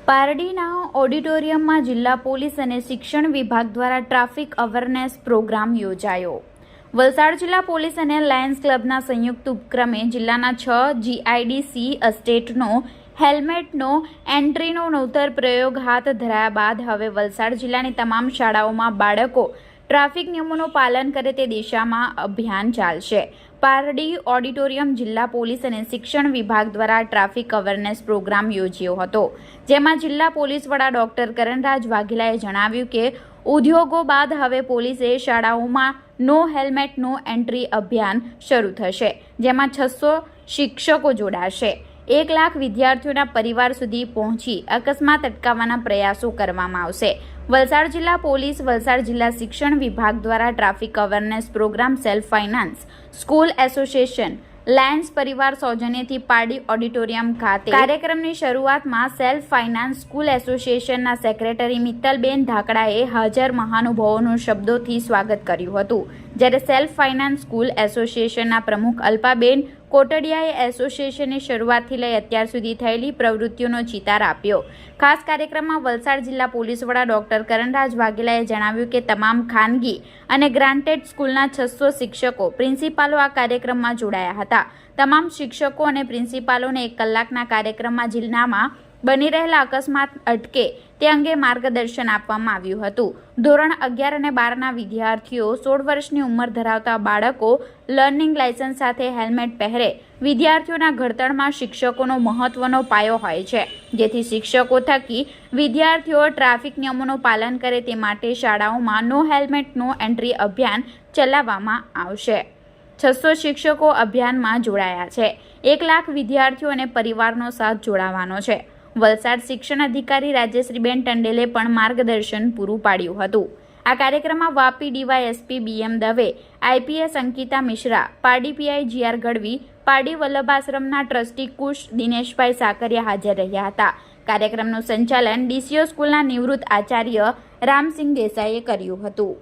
પારડીના ઓડિટોરિયમમાં જિલ્લા પોલીસ અને શિક્ષણ વિભાગ દ્વારા ટ્રાફિક અવેરનેસ પ્રોગ્રામ યોજાયો। વલસાડ જિલ્લા પોલીસ અને લાયન્સ ક્લબના સંયુક્ત ઉપક્રમે જિલ્લાના 6 જીઆઈડીસી એસ્ટેટનો હેલ્મેટનો એન્ટ્રીનો નવતર પ્રયોગ હાથ ધરાયા બાદ હવે વલસાડ જિલ્લાની તમામ શાળાઓમાં બાળકો ટ્રાફિક નિયમોનું પાલન કરે તે દિશામાં અભિયાન ચાલશે। પારડી ઓડિટોરિયમ જિલ્લા પોલીસ અને શિક્ષણ વિભાગ દ્વારા ટ્રાફિક અવેરનેસ પ્રોગ્રામ યોજ્યો હતો, જેમાં જિલ્લા પોલીસ વડા ડોક્ટર કરણરાજ વાઘેલાએ જણાવ્યું કે ઉદ્યોગો બાદ હવે પોલીસે શાળાઓમાં નો હેલ્મેટ નો એન્ટ્રી અભિયાન શરૂ થશે, જેમાં 600 શિક્ષકો જોડાશે। 1 લાખ વિદ્યાર્થીઓના પરિવાર સુધી પહોંચી અકસ્માત અટકાવવાના પ્રયાસો કરવામાં આવશે। વલસાડ જિલ્લા પોલીસ, વલસાડ જિલ્લા શિક્ષણ વિભાગ દ્વારા traffic awareness programme self finance school association Lions પરિવાર સૌજન્યથી પારડી ઓડિટોરિયમ ખાતે કાર્યક્રમની શરૂઆતમાં સેલ્ફ ફાઇનાન્સ સ્કૂલ એસોસિએશનના સેક્રેટરી મિત્તલબેન ધાકડાએ હાજર મહાનુભાવોનું શબ્દોથી સ્વાગત કર્યું હતું, જ્યારે સેલ્ફ ફાઇનાન્સ સ્કૂલ એસોસિએશનના પ્રમુખ અલ્પાબેન કોટડિયાએ એસોસિએશનની શરૂઆતથી લઈ અત્યાર સુધી થયેલી પ્રવૃત્તિઓનો ચિતાર આપ્યો। ખાસ કાર્યક્રમમાં વલસાડ જિલ્લા પોલીસ વડા ડોક્ટર કરણરાજ વાઘેલાએ જણાવ્યું કે તમામ ખાનગી અને ગ્રાન્ટેડ સ્કૂલના 600 શિક્ષકો, પ્રિન્સિપાલો આ કાર્યક્રમમાં જોડાયા હતા। તમામ શિક્ષકો અને પ્રિન્સિપાલોને 1 કલાકના કાર્યક્રમમાં જિલ્લામાં બની રહેલા અકસ્માત અટકે તે અંગે માર્ગદર્શન આપવામાં આવ્યું હતું। ધોરણ 11 અને 12ના વિદ્યાર્થીઓ, 16 વર્ષની ઉંમર ધરાવતા બાળકો લર્નિંગ લાયસન્સ સાથે હેલ્મેટ પહેરે। વિદ્યાર્થીઓના ઘડતરમાં શિક્ષકોનો મહત્વનો પાયો હોય છે, જેથી શિક્ષકો થકી વિદ્યાર્થીઓ ટ્રાફિક નિયમોનું પાલન કરે તે માટે શાળાઓમાં નો હેલ્મેટ નો એન્ટ્રી અભિયાન ચલાવવામાં આવશે। 600 શિક્ષકો અભિયાનમાં જોડાયા છે। 1 લાખ વિદ્યાર્થીઓ અને પરિવારનો સાથ જોડાવાનો છે। વલસાડ શિક્ષણ અધિકારી રાજેશ્રીબેન ટંડેલે પણ માર્ગદર્શન પૂરું પાડ્યું હતું। આ કાર્યક્રમમાં Vapi DYSP B M Dave, IPS Ankita Mishra, Pardi PI G R Gadhvi, Pardi વલ્લભાશ્રમના ટ્રસ્ટી કુશ દિનેશભાઈ સાકરિયા હાજર રહ્યા હતા। કાર્યક્રમનું સંચાલન ડીસીઓ સ્કૂલના નિવૃત્ત આચાર્ય રામસિંહ દેસાઈએ કર્યું હતું।